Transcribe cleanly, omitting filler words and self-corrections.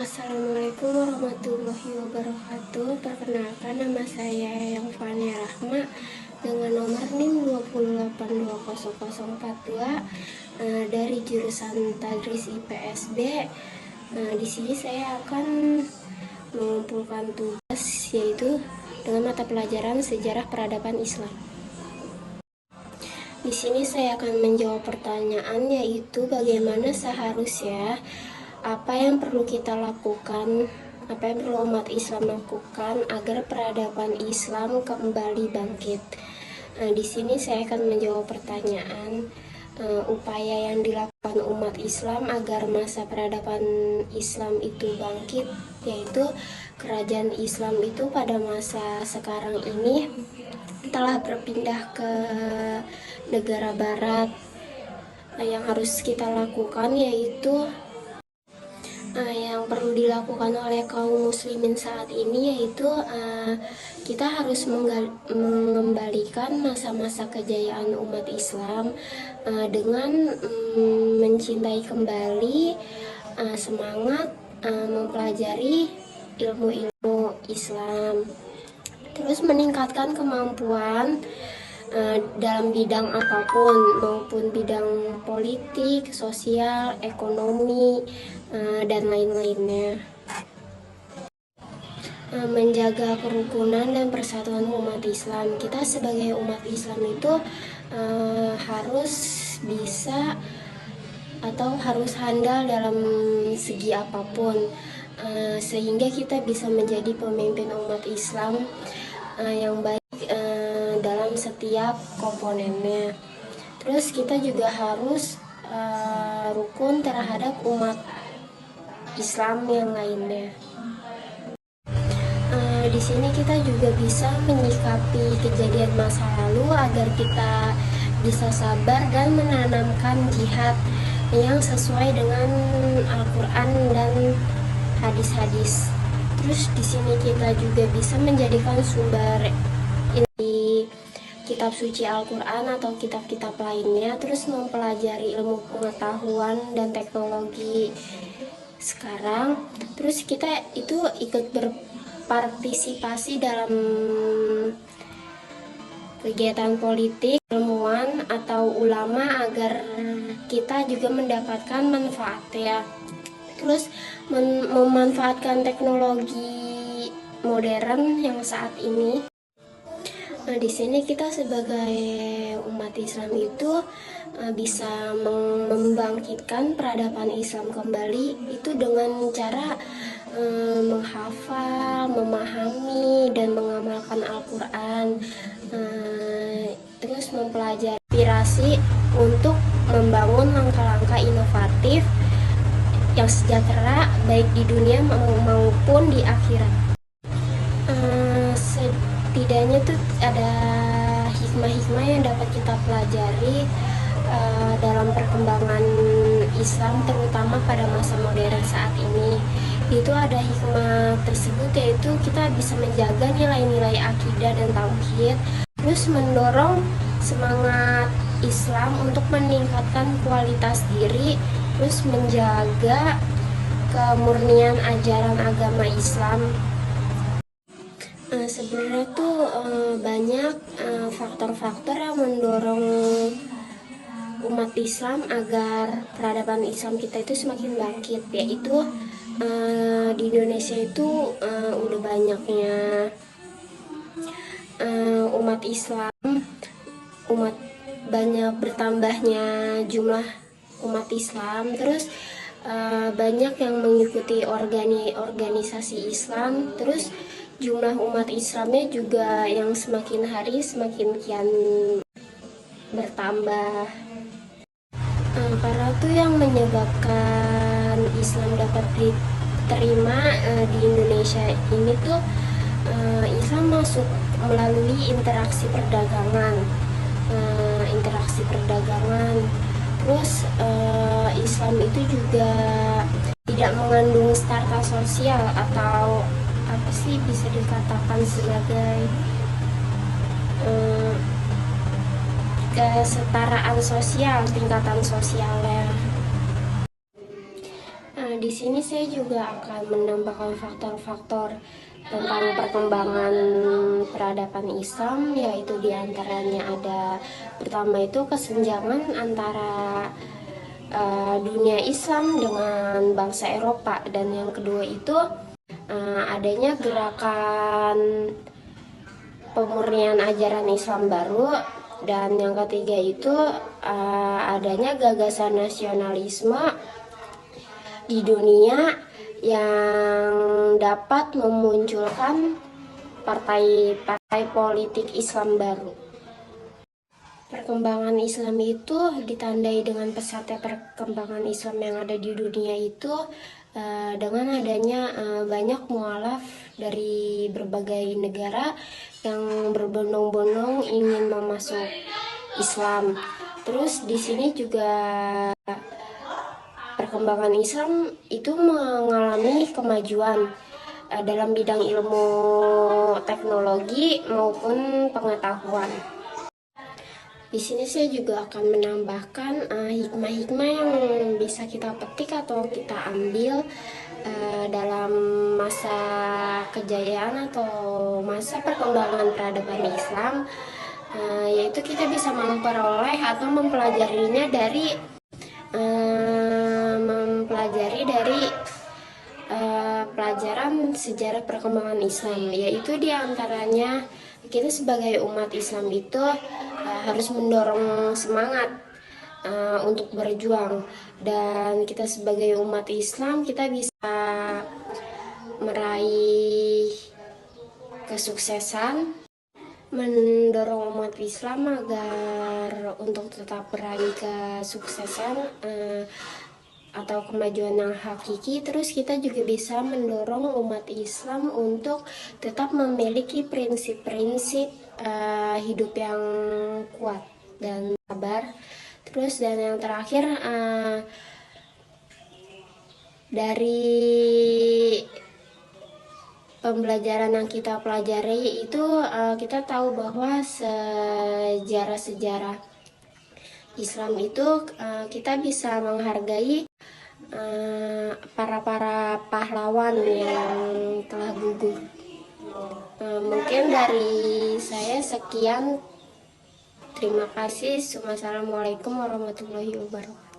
Assalamualaikum warahmatullahi wabarakatuh. Perkenalkan, nama saya Yang Fania Rahma dengan nomor NIM 2820042 dari jurusan Tadris IPSB. Di sini saya akan mengumpulkan tugas, yaitu dengan mata pelajaran Sejarah Peradaban Islam. Di sini saya akan menjawab pertanyaan, yaitu bagaimana seharusnya, apa yang perlu kita lakukan, apa yang perlu umat Islam lakukan agar peradaban Islam kembali bangkit. Di sini saya akan menjawab pertanyaan upaya yang dilakukan umat Islam agar masa peradaban Islam itu bangkit, yaitu kerajaan Islam itu pada masa sekarang ini telah berpindah ke negara barat. Yang harus kita lakukan yaitu yang perlu dilakukan oleh kaum muslimin saat ini, yaitu kita harus mengembalikan masa-masa kejayaan umat Islam dengan mencintai kembali, semangat mempelajari ilmu-ilmu Islam, terus meningkatkan kemampuan dalam bidang apapun, maupun bidang politik, sosial, ekonomi, dan lain-lainnya. Menjaga kerukunan dan persatuan umat Islam. Kita sebagai umat Islam itu harus bisa atau harus handal dalam segi apapun, sehingga kita bisa menjadi pemimpin umat Islam yang baik dalam setiap komponennya. Terus kita juga harus rukun terhadap umat Islam yang lainnya. Di sini kita juga bisa menyikapi kejadian masa lalu agar kita bisa sabar dan menanamkan jihad yang sesuai dengan Al-Quran dan hadis-hadis. Terus di sini kita juga bisa menjadikan sumber ini kitab suci Al-Quran atau kitab-kitab lainnya, terus mempelajari ilmu pengetahuan dan teknologi sekarang. Terus kita itu ikut berpartisipasi dalam kegiatan politik, ilmuwan atau ulama agar kita juga mendapatkan manfaat, ya. Terus memanfaatkan teknologi modern yang saat ini. Di sini kita sebagai umat Islam itu bisa membangkitkan peradaban Islam kembali itu dengan cara menghafal, memahami, dan mengamalkan Al-Quran, terus mempelajari inspirasi untuk membangun langkah-langkah inovatif yang sejahtera baik di dunia maupun di akhirat. Setidaknya tuh ada hikmah-hikmah yang dapat kita pelajari dalam perkembangan Islam, terutama pada masa modern saat ini. Itu ada hikmah tersebut, yaitu kita bisa menjaga nilai-nilai akidah dan tauhid, terus mendorong semangat Islam untuk meningkatkan kualitas diri, terus menjaga kemurnian ajaran agama Islam. Sebenarnya tuh banyak faktor-faktor yang mendorong umat Islam agar peradaban Islam kita itu semakin bangkit, yaitu di Indonesia itu udah banyaknya umat Islam, banyak bertambahnya jumlah umat Islam, terus banyak yang mengikuti organisasi Islam, terus jumlah umat Islamnya juga yang semakin hari semakin kian bertambah. Karena itu yang menyebabkan Islam dapat diterima di Indonesia ini tuh Islam masuk melalui interaksi perdagangan, terus Islam itu juga tidak mengandung strata sosial atau apa sih, bisa dikatakan sebagai kesetaraan sosial, tingkatan sosialnya. Di sini saya juga akan menambahkan faktor-faktor tentang perkembangan peradaban Islam, yaitu diantaranya ada pertama itu kesenjangan antara dunia Islam dengan bangsa Eropa, dan yang kedua itu adanya gerakan pemurnian ajaran Islam baru, dan yang ketiga itu adanya gagasan nasionalisme di dunia yang dapat memunculkan partai-partai politik Islam baru. Perkembangan Islam itu ditandai dengan pesatnya perkembangan Islam yang ada di dunia itu dengan adanya banyak mualaf dari berbagai negara yang berbondong-bondong ingin memasuk Islam. Terus di sini juga perkembangan Islam itu mengalami kemajuan dalam bidang ilmu teknologi maupun pengetahuan. Di sini saya juga akan menambahkan hikmah-hikmah yang bisa kita petik atau kita ambil dalam masa kejayaan atau masa perkembangan peradaban Islam, yaitu kita bisa memperoleh atau mempelajari dari pelajaran sejarah perkembangan Islam, yaitu diantaranya kita sebagai umat Islam itu harus mendorong semangat untuk berjuang, dan kita sebagai umat Islam kita bisa meraih kesuksesan, mendorong umat Islam agar untuk tetap meraih kesuksesan atau kemajuan yang hakiki. Terus kita juga bisa mendorong umat Islam untuk tetap memiliki prinsip-prinsip hidup yang kuat dan sabar. Terus dan yang terakhir dari pembelajaran yang kita pelajari itu kita tahu bahwa sejarah-sejarah Islam itu kita bisa menghargai para pahlawan yang telah gugur. Mungkin dari saya sekian. Terima kasih. Wassalamualaikum warahmatullahi wabarakatuh.